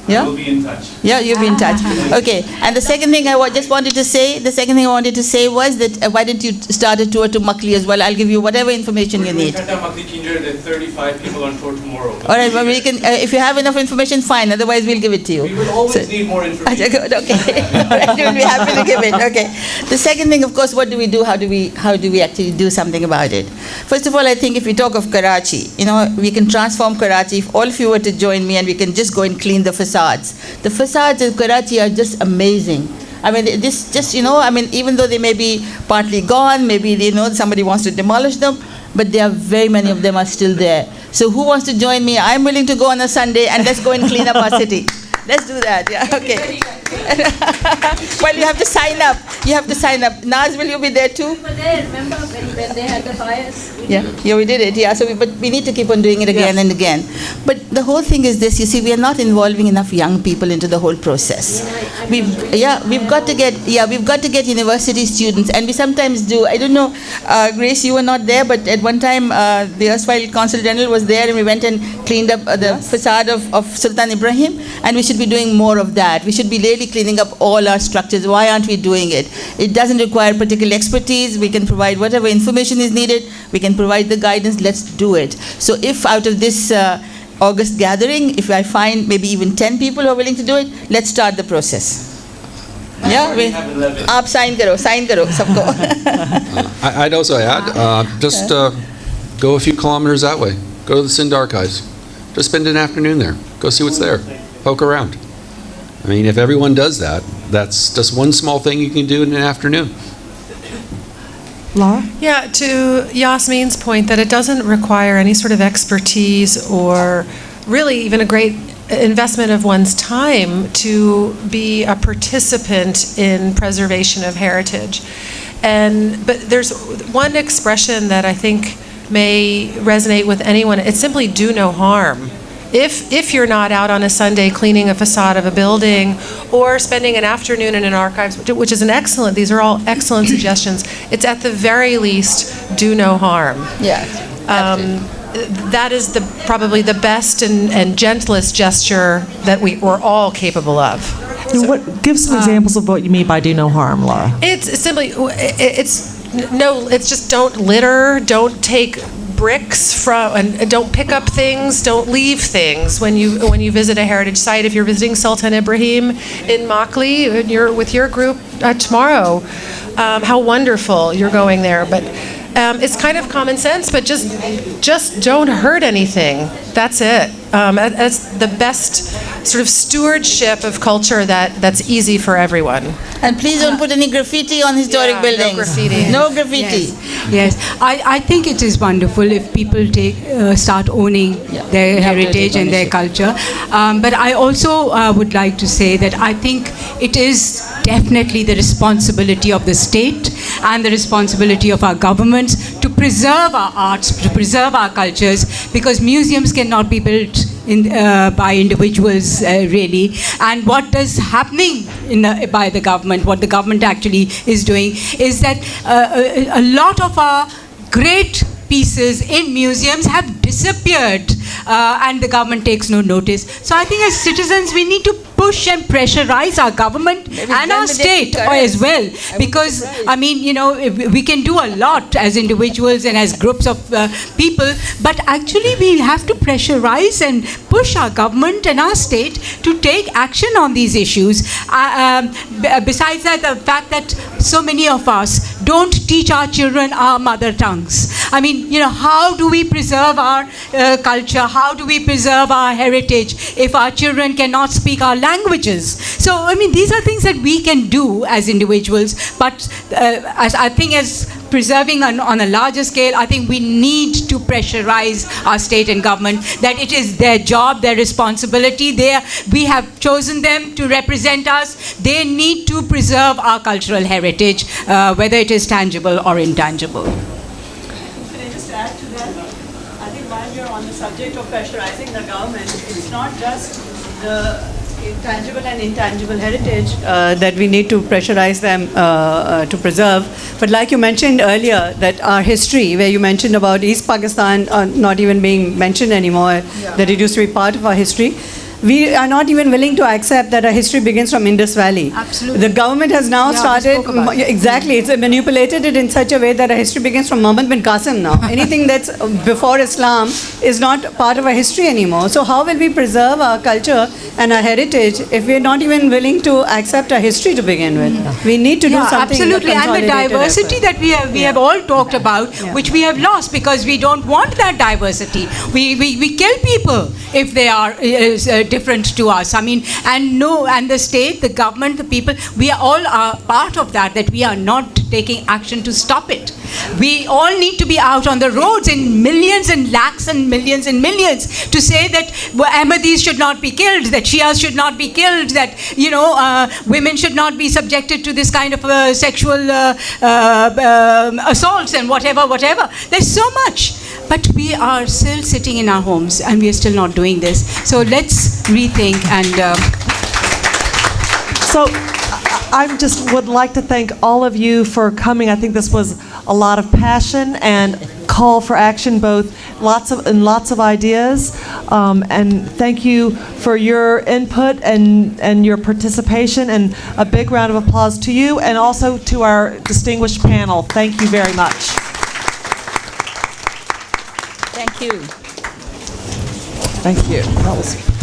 Yeah? We'll be in touch. Yeah, you'll be in touch. Okay. And the second thing just wanted to say, was that why didn't you start a tour to Makli as well? I'll give you whatever information you need. There are 35 people on tour tomorrow. All right, well, we can, if you have enough information, fine. Otherwise, we'll give it to you. We will always need more information. Good, okay. All right, we'll be happy to give it. Okay. The second thing, of course, what do we do? How do we actually do something about it? First of all, I think if we talk of Karachi, we can transform Karachi. If all of you were to join me and we can just go and clean the facades. The facades in Karachi are just amazing. I mean, even though they may be partly gone, maybe, somebody wants to demolish them, but very many of them are still there. So who wants to join me? I'm willing to go on a Sunday and let's go and clean up our city. Let's do that, yeah, okay. Well, you have to sign up. Naz, will you be there too? We were there, remember when they had the fires? We did it, yeah. So, but we need to keep on doing it again and again. But the whole thing is this, you see, we are not involving enough young people into the whole process. We've got to get university students, and we sometimes do. I don't know, Grace, you were not there, but at one time, the erstwhile Consul General was there, and we went and cleaned up the facade of Sultan Ibrahim, and we should be doing more of that. We should be really cleaning up all our structures. Why aren't we doing it? It doesn't require particular expertise. We can provide whatever information is needed. We can provide the guidance. Let's do it. So if out of this August gathering, if I find maybe even 10 people who are willing to do it, let's start the process. Yeah, aap sign karo sabko. I'd also add, just go a few kilometers that way. Go to the Sindh Archives. Just spend an afternoon there. Go see what's there. Poke around. I mean, if everyone does that, that's just one small thing you can do in an afternoon. Laura? Yeah, to Yasmin's point that it doesn't require any sort of expertise or really even a great investment of one's time to be a participant in preservation of heritage. But there's one expression that I think may resonate with anyone. It's simply do no harm. If you're not out on a Sunday cleaning a facade of a building or spending an afternoon in an archives, which is these are all excellent suggestions, it's at the very least do no harm. Yes. That is probably the best and gentlest gesture that we're all capable of. Give some examples of what you mean by do no harm, Laura. It's simply, it's just don't litter, don't take bricks and don't pick up things, don't leave things when you visit a heritage site. If you're visiting Sultan Ibrahim in Makli and you're with your group tomorrow, how wonderful you're going there. But it's kind of common sense, but just don't hurt anything. That's it. That's the best sort of stewardship of culture that's easy for everyone. And please don't put any graffiti on historic buildings. No graffiti. No graffiti. Yes. I think it is wonderful if people start owning their heritage and their culture. But I also would like to say that I think it is definitely the responsibility of the state and the responsibility of our governments to preserve our arts, to preserve our cultures, because museums cannot be built by individuals really. And what is happening by the government, what the government actually is doing, is that a lot of our great pieces in museums have disappeared and the government takes no notice. So I think as citizens we need to push and pressurize our government and our state as well, because I mean, we can do a lot as individuals and as groups of people, but actually we have to pressurize and push our government and our state to take action on these issues. Besides that, the fact that so many of us don't teach our children our mother tongues. I mean, how do we preserve our culture? How do we preserve our heritage if our children cannot speak our languages? So, I mean, these are things that we can do as individuals, but as preserving on a larger scale, I think we need to pressurize our state and government that it is their job, their responsibility. We have chosen them to represent us. They need to preserve our cultural heritage, whether it is tangible or intangible. Can I just add to that? I think while you're on the subject of pressurizing the government, it's not just the tangible and intangible heritage that we need to pressurize them to preserve. But like you mentioned earlier, that our history, where you mentioned about East Pakistan not even being mentioned anymore, that it used to be part of our history. we are not even willing to accept that our history begins from Indus Valley. Absolutely. The government has now Yeah, we started, spoke about it. exactly, it's manipulated it in such a way that our history begins from Muhammad bin Qasim now. Anything that's before Islam is not part of our history anymore. So how will we preserve our culture and our heritage if we're not even willing to accept our history to begin with? We need to do something. Absolutely, and the consolidated diversity effort. that we have all talked about, which we have lost because we don't want that diversity. We kill people if they are different to us. I mean, and the state, the government, the people, we are all part of that. That we are not taking action to stop it. We all need to be out on the roads in millions and lakhs and millions to say that Ahmadis should not be killed, that Shias should not be killed, that women should not be subjected to this kind of sexual assaults and whatever. There's so much, but we are still sitting in our homes and we are still not doing this. So let's rethink and. So I just would like to thank all of you for coming. I think this was a lot of passion and call for action, both lots of ideas. And thank you for your input and your participation, and a big round of applause to you and also to our distinguished panel. Thank you very much. Thank you. Thank you. That was